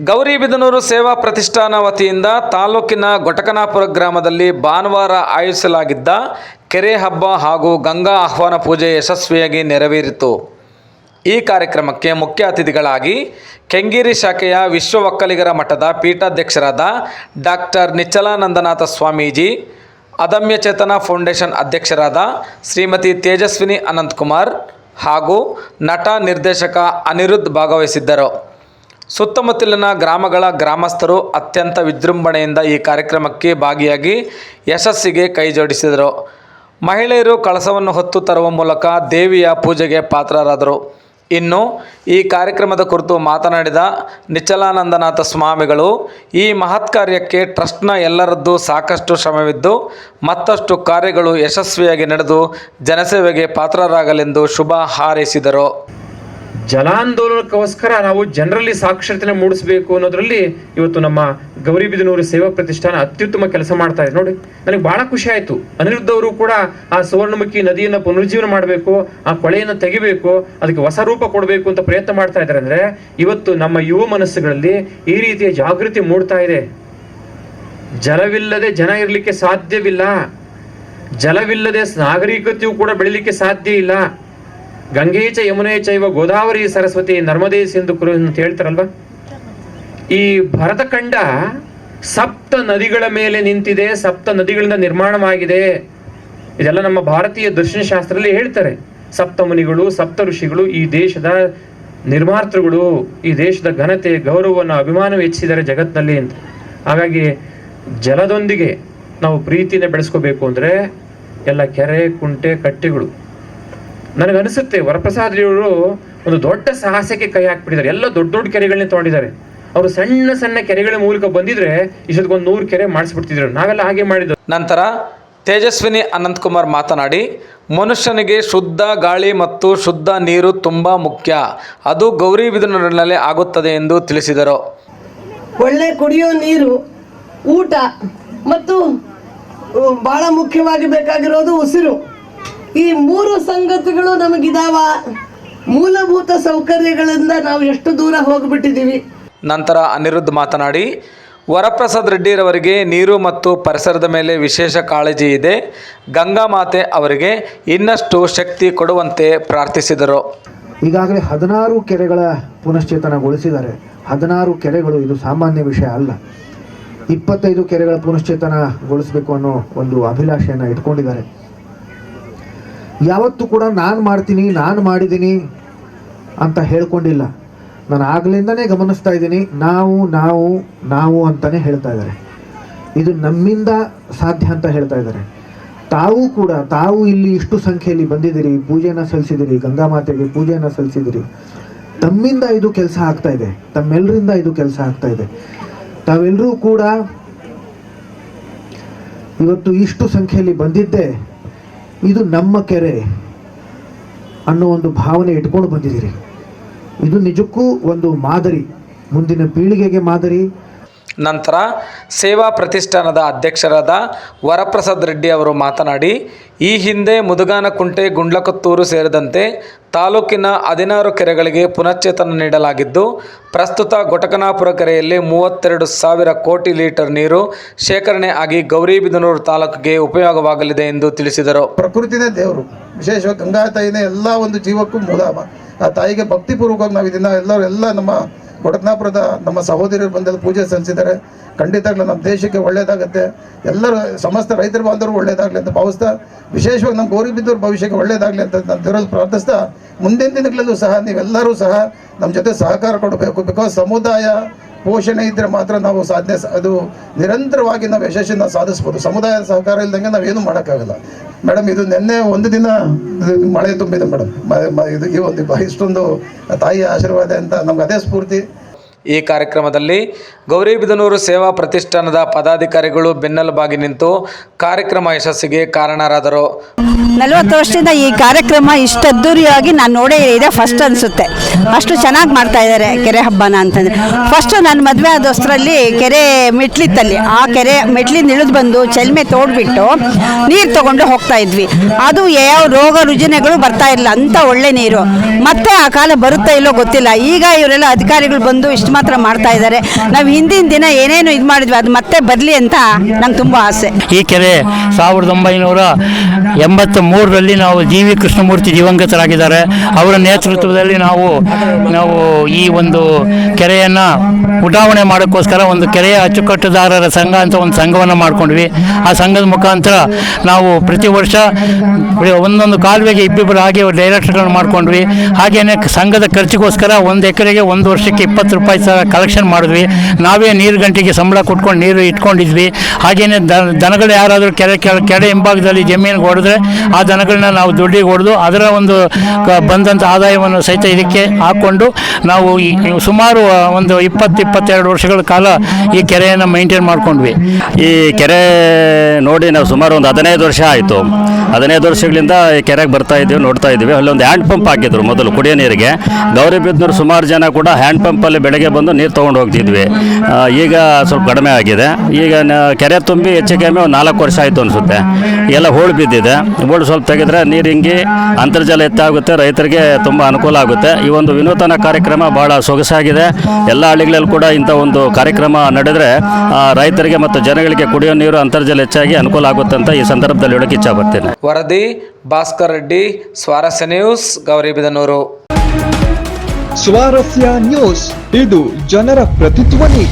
ಗೌರಿಬಿದನೂರು ಸೇವಾ ಪ್ರತಿಷ್ಠಾನ ವತಿಯಿಂದ ತಾಲೂಕಿನ ಗೊಟಕನಾಪುರ ಗ್ರಾಮದಲ್ಲಿ ಭಾನುವಾರ ಆಯೋಜಿಸಲಾಗಿದ್ದ ಕೆರೆ ಹಬ್ಬ ಹಾಗೂ ಗಂಗಾ ಆಹ್ವಾನ ಪೂಜೆ ಯಶಸ್ವಿಯಾಗಿ ನೆರವೇರಿತು. ಈ ಕಾರ್ಯಕ್ರಮಕ್ಕೆ ಮುಖ್ಯ ಅತಿಥಿಗಳಾಗಿ ಕೆಂಗೇರಿ ಶಾಖೆಯ ವಿಶ್ವ ಒಕ್ಕಲಿಗರ ಮಠದ ಪೀಠಾಧ್ಯಕ್ಷರಾದ ಡಾಕ್ಟರ್ ನಿಚ್ಚಲಾನಂದನಾಥ ಸ್ವಾಮೀಜಿ, ಅದಮ್ಯ ಚೇತನ ಫೌಂಡೇಶನ್ ಅಧ್ಯಕ್ಷರಾದ ಶ್ರೀಮತಿ ತೇಜಸ್ವಿನಿ ಅನಂತಕುಮಾರ್ ಹಾಗೂ ನಟ ನಿರ್ದೇಶಕ ಅನಿರುದ್ಧ್ ಭಾಗವಹಿಸಿದ್ದರು. ಸುತ್ತಮುತ್ತಲಿನ ಗ್ರಾಮಗಳ ಗ್ರಾಮಸ್ಥರು ಅತ್ಯಂತ ವಿಜೃಂಭಣೆಯಿಂದ ಈ ಕಾರ್ಯಕ್ರಮಕ್ಕೆ ಭಾಗಿಯಾಗಿ ಯಶಸ್ಸಿಗೆ ಕೈಜೋಡಿಸಿದರು. ಮಹಿಳೆಯರು ಕಳಸವನ್ನು ಹೊತ್ತು ತರುವ ಮೂಲಕ ದೇವಿಯ ಪೂಜೆಗೆ ಪಾತ್ರರಾದರು. ಇನ್ನು ಈ ಕಾರ್ಯಕ್ರಮದ ಕುರಿತು ಮಾತನಾಡಿದ ನಿಚ್ಚಲಾನಂದನಾಥ ಸ್ವಾಮಿಗಳು, ಈ ಮಹತ್ ಕಾರ್ಯಕ್ಕೆ ಟ್ರಸ್ಟ್ನ ಎಲ್ಲರದ್ದು ಸಾಕಷ್ಟು ಶ್ರಮವಿದ್ದು ಮತ್ತಷ್ಟು ಕಾರ್ಯಗಳು ಯಶಸ್ವಿಯಾಗಿ ನಡೆದು ಜನಸೇವೆಗೆ ಪಾತ್ರರಾಗಲೆಂದು ಶುಭ ಹಾರೈಸಿದರು. ಜಲಾಂದೋಲನಕ್ಕೋಸ್ಕರ ನಾವು ಜನರಲ್ಲಿ ಸಾಕ್ಷರತೆ ಮೂಡಿಸಬೇಕು ಅನ್ನೋದ್ರಲ್ಲಿ ಇವತ್ತು ನಮ್ಮ ಗೌರಿಬಿದನೂರು ಸೇವಾ ಪ್ರತಿಷ್ಠಾನ ಅತ್ಯುತ್ತಮ ಕೆಲಸ ಮಾಡ್ತಾ ಇದೆ. ನೋಡಿ, ನನಗೆ ಬಹಳ ಖುಷಿ ಆಯಿತು. ಅನಿರುದ್ಧ್ ಅವರು ಕೂಡ ಆ ಸುವರ್ಣಮುಖಿ ನದಿಯನ್ನು ಪುನರುಜ್ಜೀವನ ಮಾಡಬೇಕು, ಆ ಕೊಳೆಯನ್ನು ತೆಗಿಬೇಕು, ಅದಕ್ಕೆ ಹೊಸ ರೂಪ ಕೊಡಬೇಕು ಅಂತ ಪ್ರಯತ್ನ ಮಾಡ್ತಾ ಇದ್ದಾರೆ. ಅಂದರೆ ಇವತ್ತು ನಮ್ಮ ಯುವ ಮನಸ್ಸುಗಳಲ್ಲಿ ಈ ರೀತಿಯ ಜಾಗೃತಿ ಮೂಡ್ತಾ ಇದೆ. ಜಲವಿಲ್ಲದೆ ಜನ ಇರಲಿಕ್ಕೆ ಸಾಧ್ಯವಿಲ್ಲ, ಜಲವಿಲ್ಲದೆ ನಾಗರಿಕತೆಯೂ ಕೂಡ ಬೆಳಿಲಿಕ್ಕೆ ಸಾಧ್ಯ ಇಲ್ಲ. ಗಂಗೆ ಚ ಯಮುನೆ ಚೈವ ಗೋದಾವರಿ ಸರಸ್ವತಿ ನರ್ಮದೇ ಸಿಂಧು ಕುರು ಅಂತ ಹೇಳ್ತಾರಲ್ವ. ಈ ಭರತಖಂಡ ಸಪ್ತ ನದಿಗಳ ಮೇಲೆ ನಿಂತಿದೆ, ಸಪ್ತ ನದಿಗಳಿಂದ ನಿರ್ಮಾಣವಾಗಿದೆ. ಇದೆಲ್ಲ ನಮ್ಮ ಭಾರತೀಯ ದರ್ಶನಶಾಸ್ತ್ರದಲ್ಲಿ ಹೇಳ್ತಾರೆ. ಸಪ್ತ ಮುನಿಗಳು, ಸಪ್ತ ಋಷಿಗಳು ಈ ದೇಶದ ನಿರ್ಮಾತೃಗಳು, ಈ ದೇಶದ ಘನತೆ, ಗೌರವವನ್ನು, ಅಭಿಮಾನ ಹೆಚ್ಚಿದ್ದಾರೆ ಜಗತ್ತಿನಲ್ಲಿ ಅಂತ. ಹಾಗಾಗಿ ಜಲದೊಂದಿಗೆ ನಾವು ಪ್ರೀತಿನ ಬೆಳೆಸ್ಕೋಬೇಕು ಅಂದರೆ ಎಲ್ಲ ಕೆರೆ, ಕುಂಟೆ, ಕಟ್ಟೆಗಳು. ನನಗನ್ನಿಸುತ್ತೆ ವರಪ್ರಸಾದ್ರಿಯವರು ಒಂದು ದೊಡ್ಡ ಸಾಹಸಕ್ಕೆ ಕೈ ಹಾಕ್ಬಿಟ್ಟಿದ್ದಾರೆ. ಎಲ್ಲ ದೊಡ್ಡ ದೊಡ್ಡ ಕೆರೆಗಳನ್ನೇ ತೊಗೊಂಡಿದ್ದಾರೆ. ಅವರು ಸಣ್ಣ ಸಣ್ಣ ಕೆರೆಗಳ ಮೂಲಕ ಬಂದಿದ್ರೆ ಇಷ್ಟೊಂದು 100 ಕೆರೆ ಮಾಡಿಸ್ಬಿಡ್ತಿದ್ರು. ನಾವೆಲ್ಲ ಹಾಗೆ ಮಾಡಿದ್ದು. ನಂತರ ತೇಜಸ್ವಿನಿ ಅನಂತಕುಮಾರ್ ಮಾತನಾಡಿ, ಮನುಷ್ಯನಿಗೆ ಶುದ್ಧ ಗಾಳಿ ಮತ್ತು ಶುದ್ಧ ನೀರು ತುಂಬ ಮುಖ್ಯ, ಅದು ಗೌರಿಬಿದನೂರಿನಲ್ಲಿ ಆಗುತ್ತದೆ ಎಂದು ತಿಳಿಸಿದರು. ಒಳ್ಳೆ ಕುಡಿಯೋ ನೀರು, ಊಟ ಮತ್ತು ಬಹಳ ಮುಖ್ಯವಾಗಿ ಬೇಕಾಗಿರೋದು ಉಸಿರು. ಈ 3 ಸಂಗತಿಗಳು ನಮಗಿದಾವ. ಮೂಲಭೂತ ಸೌಕರ್ಯಗಳಿಂದ ನಾವು ಎಷ್ಟು ದೂರ ಹೋಗ್ಬಿಟ್ಟಿದ್ದೀವಿ. ನಂತರ ಅನಿರುದ್ಧ್ ಮಾತನಾಡಿ, ವರಪ್ರಸಾದ್ ರೆಡ್ಡಿರವರಿಗೆ ನೀರು ಮತ್ತು ಪರಿಸರದ ಮೇಲೆ ವಿಶೇಷ ಕಾಳಜಿ ಇದೆ. ಗಂಗಾ ಮಾತೆ ಅವರಿಗೆ ಇನ್ನಷ್ಟು ಶಕ್ತಿ ಕೊಡುವಂತೆ ಪ್ರಾರ್ಥಿಸಿದರು. ಈಗಾಗಲೇ 16 ಕೆರೆಗಳ ಪುನಶ್ಚೇತನಗೊಳಿಸಿದ್ದಾರೆ. 16 ಕೆರೆಗಳು ಇದು ಸಾಮಾನ್ಯ ವಿಷಯ ಅಲ್ಲ. 25 ಕೆರೆಗಳ ಪುನಶ್ಚೇತನಗೊಳಿಸಬೇಕು ಅನ್ನೋ ಒಂದು ಅಭಿಲಾಷೆಯನ್ನು ಇಟ್ಕೊಂಡಿದ್ದಾರೆ. ಯಾವತ್ತೂ ಕೂಡ ನಾನು ಮಾಡ್ತೀನಿ, ನಾನು ಮಾಡಿದ್ದೀನಿ ಅಂತ ಹೇಳ್ಕೊಂಡಿಲ್ಲ. ನಾನು ಆಗಲಿಂದನೇ ಗಮನಿಸ್ತಾ ಇದ್ದೀನಿ, ನಾವು ನಾವು ನಾವು ಅಂತಲೇ ಹೇಳ್ತಾ ಇದ್ದಾರೆ. ಇದು ನಮ್ಮಿಂದ ಸಾಧ್ಯ ಅಂತ ಹೇಳ್ತಾ ಇದ್ದಾರೆ. ತಾವು ಇಲ್ಲಿ ಇಷ್ಟು ಸಂಖ್ಯೆಯಲ್ಲಿ ಬಂದಿದ್ದೀರಿ, ಪೂಜೆಯನ್ನು ಸಲ್ಲಿಸಿದಿರಿ, ಗಂಗಾ ಮಾತೆಗೆ ಪೂಜೆಯನ್ನು ಸಲ್ಲಿಸಿದಿರಿ. ತಮ್ಮಿಂದ ಇದು ಕೆಲಸ ಆಗ್ತಾ ಇದೆ, ತಮ್ಮೆಲ್ಲರಿಂದ ಇದು ಕೆಲಸ ಆಗ್ತಾ ಇದೆ. ತಾವೆಲ್ಲರೂ ಕೂಡ ಇವತ್ತು ಇಷ್ಟು ಸಂಖ್ಯೆಯಲ್ಲಿ ಬಂದಿದ್ದೆ ಇದು ನಮ್ಮ ಕೆರೆ ಅನ್ನೋ ಒಂದು ಭಾವನೆ ಇಟ್ಕೊಂಡು ಬಂದಿದ್ದೀರಿ. ಇದು ನಿಜಕ್ಕೂ ಒಂದು ಮಾದರಿ, ಮುಂದಿನ ಪೀಳಿಗೆಗೆ ಮಾದರಿ. ನಂತರ ಸೇವಾ ಪ್ರತಿಷ್ಠಾನದ ಅಧ್ಯಕ್ಷರಾದ ವರಪ್ರಸಾದ್ ರೆಡ್ಡಿ ಅವರು ಮಾತನಾಡಿ, ಈ ಹಿಂದೆ ಮುದುಗಾನಕುಂಟೆ, ಗುಂಡ್ಲಕತ್ತೂರು ಸೇರಿದಂತೆ ತಾಲೂಕಿನ 16 ಕೆರೆಗಳಿಗೆ ಪುನಶ್ಚೇತನ ನೀಡಲಾಗಿದ್ದು, ಪ್ರಸ್ತುತ ಗೊಟಕನಾಪುರ ಕೆರೆಯಲ್ಲಿ 32,000 ಕೋಟಿ ಲೀಟರ್ ನೀರು ಶೇಖರಣೆ ಆಗಿ ಗೌರಿಬಿದನೂರು ತಾಲೂಕಿಗೆ ಉಪಯೋಗವಾಗಲಿದೆ ಎಂದು ತಿಳಿಸಿದರು. ಪ್ರಕೃತಿನೇ ದೇವರು, ವಿಶೇಷವಾಗಿ ಗಂಗಾ ತಾಯಿನೇ ಎಲ್ಲ ಒಂದು ಜೀವಕ್ಕೂ ಮೂಲ. ಆ ತಾಯಿಗೆ ಭಕ್ತಿಪೂರ್ವಕವಾಗಿ ನಾವು ಇದನ್ನು ಎಲ್ಲ ನಮ್ಮ ಗೊಟಕನಾಪುರದ ನಮ್ಮ ಸಹೋದರರು ಬಂದಲ್ಲಿ ಪೂಜೆ ಸಲ್ಲಿಸಿದ್ದಾರೆ. ಖಂಡಿತವಾಗ್ಲೂ ನಮ್ಮ ದೇಶಕ್ಕೆ ಒಳ್ಳೆಯದಾಗುತ್ತೆ, ಎಲ್ಲರೂ ಸಮಸ್ತ ರೈತರ ಬಾಂಧವರು ಒಳ್ಳೆಯದಾಗಲಿ ಅಂತ ಭಾವಿಸ್ತಾ, ವಿಶೇಷವಾಗಿ ನಮ್ಮ ಗೌರಿಬಿದನೂರು ಭವಿಷ್ಯಕ್ಕೆ ಒಳ್ಳೆಯದಾಗಲಿ ಅಂತ ನಾನು ದೇವರಲ್ಲಿ ಪ್ರಾರ್ಥಿಸ್ತಾ, ಮುಂದಿನ ದಿನಗಳಲ್ಲೂ ಸಹ ನೀವೆಲ್ಲರೂ ಸಹ ನಮ್ಮ ಜೊತೆ ಸಹಕಾರ ಕೊಡಬೇಕು. ಬಿಕಾಸ್ ಸಮುದಾಯ ಪೋಷಣೆ ಇದ್ದರೆ ಮಾತ್ರ ನಾವು ಅದು ನಿರಂತರವಾಗಿ ನಾವು ಯಶಸ್ಸನ್ನು ಸಾಧಿಸ್ಬೋದು. ಸಮುದಾಯದ ಸಹಕಾರ ಇಲ್ದಂಗೆ ನಾವೇನು ಮಾಡೋಕ್ಕಾಗಲ್ಲ. ಮೇಡಮ್, ಇದು ನಿನ್ನೆ ಒಂದು ದಿನ ಮಳೆ ತುಂಬಿದೆ ಮೇಡಮ್. ಇದು ಈ ಒಂದು ಇಷ್ಟೊಂದು ತಾಯಿಯ ಆಶೀರ್ವಾದ ಅಂತ ನಮ್ಗೆ ಅದೇ ಸ್ಫೂರ್ತಿ. ಈ ಕಾರ್ಯಕ್ರಮದಲ್ಲಿ ಗೌರಿಬಿದನೂರು ಸೇವಾ ಪ್ರತಿಷ್ಠಾನದ ಪದಾಧಿಕಾರಿಗಳು ಬೆನ್ನೆಲುಬಾಗಿ ನಿಂತು ಕಾರ್ಯಕ್ರಮ ಯಶಸ್ಸಿಗೆ ಕಾರಣರಾದರು. 40 ವರ್ಷದಿಂದ ಈ ಕಾರ್ಯಕ್ರಮ ಇಷ್ಟು ಅದ್ದೂರಿಯಾಗಿ ನಾನು ನೋಡೇ ಇದೆ ಫಸ್ಟ್ ಅನಿಸುತ್ತೆ. ಅಷ್ಟು ಚೆನ್ನಾಗಿ ಮಾಡ್ತಾ ಇದ್ದಾರೆ ಕೆರೆ ಹಬ್ಬನ ಅಂತಂದರೆ. ಫಸ್ಟು ನಾನು ಮದುವೆ ಆದ ಹೊಸರಲ್ಲಿ ಕೆರೆ ಮೆಟ್ಲಿತ್ತಲ್ಲಿ, ಆ ಕೆರೆ ಮೆಟ್ಲಿಂದ ಇಳಿದು ಬಂದು ಚೆಲ್ಮೆ ತೋಡ್ಬಿಟ್ಟು ನೀರು ತೊಗೊಂಡು ಹೋಗ್ತಾ ಇದ್ವಿ. ಅದು ಯಾವ ರೋಗ ರುಜಿನಗಳು ಬರ್ತಾ ಇಲ್ಲ ಅಂತ ಒಳ್ಳೆ ನೀರು. ಮತ್ತೆ ಆ ಕಾಲ ಬರುತ್ತಾ ಇಲ್ಲೋ ಗೊತ್ತಿಲ್ಲ. ಈಗ ಇವರೆಲ್ಲ ಅಧಿಕಾರಿಗಳು ಬಂದು ಇಷ್ಟು ಮಾತ್ರ ಮಾಡ್ತಾ ಇದ್ದಾರೆ. ನಾವು ಹಿಂದಿನ ದಿನ ಏನೇನು ಇದು ಮಾಡಿದ್ವಿ ಅದು ಮತ್ತೆ ಬರಲಿ ಅಂತ ನಂಗೆ ತುಂಬ ಆಸೆ. ಈ ಕೆರೆ 1983ರಲ್ಲಿ ನಾವು ಜಿ ವಿ ಕೃಷ್ಣಮೂರ್ತಿ ದಿವಂಗತರಾಗಿದ್ದಾರೆ. ಅವರ ನೇತೃತ್ವದಲ್ಲಿ ನಾವು ಈ ಒಂದು ಕೆರೆಯನ್ನು ಉಡಾವಣೆ ಮಾಡೋಕ್ಕೋಸ್ಕರ ಒಂದು ಕೆರೆಯ ಅಚ್ಚುಕಟ್ಟುದಾರರ ಸಂಘ ಅಂತ ಒಂದು ಸಂಘವನ್ನು ಮಾಡ್ಕೊಂಡ್ವಿ. ಆ ಸಂಘದ ಮುಖಾಂತರ ನಾವು ಪ್ರತಿ ವರ್ಷ ಒಂದೊಂದು ಕಾಲುವೆಗೆ ಇಬ್ಬಿಬ್ಬರು ಹಾಗೆ ಡೈರೆಕ್ಟರ್ಗಳನ್ನು ಮಾಡ್ಕೊಂಡ್ವಿ. ಹಾಗೆಯೇ ಸಂಘದ ಖರ್ಚಿಗೋಸ್ಕರ 1 ಎಕರೆಗೆ 1 ವರ್ಷಕ್ಕೆ 20 ರೂಪಾಯಿ ಕಲೆಕ್ಷನ್ ಮಾಡಿದ್ವಿ. ನಾವೇ ನೀರು ಗಂಟೆಗೆ ಸಂಬಳ ಕೊಟ್ಕೊಂಡು ನೀರು ಇಟ್ಕೊಂಡಿದ್ವಿ. ಹಾಗೆಯೇ ದನಗಳು ಯಾರಾದರೂ ಕೆರೆ ಹಿಂಭಾಗದಲ್ಲಿ ಜಮೀನಿಗೆ ಹೊಡೆದ್ರೆ ಆ ದನಗಳನ್ನ ನಾವು ದುಡ್ಡಿಗೆ ಹೊಡೆದು ಅದರ ಒಂದು ಬಂದಂಥ ಆದಾಯವನ್ನು ಸಹಿತ ಇದಕ್ಕೆ ಹಾಕ್ಕೊಂಡು ನಾವು ಸುಮಾರು ಒಂದು 20-22 ವರ್ಷಗಳ ಕಾಲ ಈ ಕೆರೆಯನ್ನು ಮೇಂಟೈನ್ ಮಾಡ್ಕೊಂಡ್ವಿ. ಈ ಕೆರೆ ನೋಡಿ ನಾವು ಸುಮಾರು ಒಂದು 15 ವರ್ಷ ಆಯಿತು. 15 ವರ್ಷಗಳಿಂದ ಈ ಕೆರೆಗೆ ಬರ್ತಾ ಇದ್ದೀವಿ, ನೋಡ್ತಾ ಇದ್ದೀವಿ. ಅಲ್ಲೊಂದು ಹ್ಯಾಂಡ್ ಪಂಪ್ ಹಾಕಿದ್ರು ಮೊದಲು ಕುಡಿಯೋ ನೀರಿಗೆ. ಗೌರಿಬಿದನೂರು ಸುಮಾರು ಜನ ಕೂಡ ಹ್ಯಾಂಡ್ ಪಂಪಲ್ಲಿ ಬೆಳಗ್ಗೆ ಬಂದು ನೀರು ತೊಗೊಂಡು ಹೋಗ್ತಿದ್ವಿ. ಈಗ ಸ್ವಲ್ಪ ಕಡಿಮೆ ಆಗಿದೆ. ಈಗ ಕೆರೆ ತುಂಬಿ ಹೆಚ್ಚು ಕಮ್ಮಿ ಒಂದು 4 ವರ್ಷ ಆಯಿತು ಅನಿಸುತ್ತೆ. ಎಲ್ಲ ಹೂಳು ಬಿದ್ದಿದೆ. ಹೂಳು ಸ್ವಲ್ಪ ತೆಗೆದ್ರೆ ನೀರು ಹಿಂಗಿ ಅಂತರ್ಜಲ ಎತ್ತಾಗುತ್ತೆ, ರೈತರಿಗೆ ತುಂಬ ಅನುಕೂಲ ಆಗುತ್ತೆ. ಈ ಒಂದು ವಿನೂತನ ಕಾರ್ಯಕ್ರಮ ಭಾಳ ಸೊಗಸಾಗಿದೆ. ಎಲ್ಲ ಹಳ್ಳಿಗಳಲ್ಲಿ ಕೂಡ ಇಂಥ ಒಂದು ಕಾರ್ಯಕ್ರಮ ನಡೆದರೆ ರೈತರಿಗೆ ಮತ್ತು ಜನಗಳಿಗೆ ಕುಡಿಯೋ ನೀರು ಅಂತರ್ಜಲ ಹೆಚ್ಚಾಗಿ ಅನುಕೂಲ ಆಗುತ್ತೆ ಅಂತ ಈ ಸಂದರ್ಭದಲ್ಲಿ ಹೇಳೋಕ್ಕೆ ಇಚ್ಛಪಡ್ತೀನಿ. ವರದಿ ಭಾಸ್ಕರ್ ರೆಡ್ಡಿ, ಸ್ವಾರಸ್ಯ ನ್ಯೂಸ್, ಗೌರಿಬಿದನೂರು. ಸ್ವಾರಸ್ಯ ನ್ಯೂಸ್, ಇದು ಜನರ ಪ್ರತಿಧ್ವನಿ.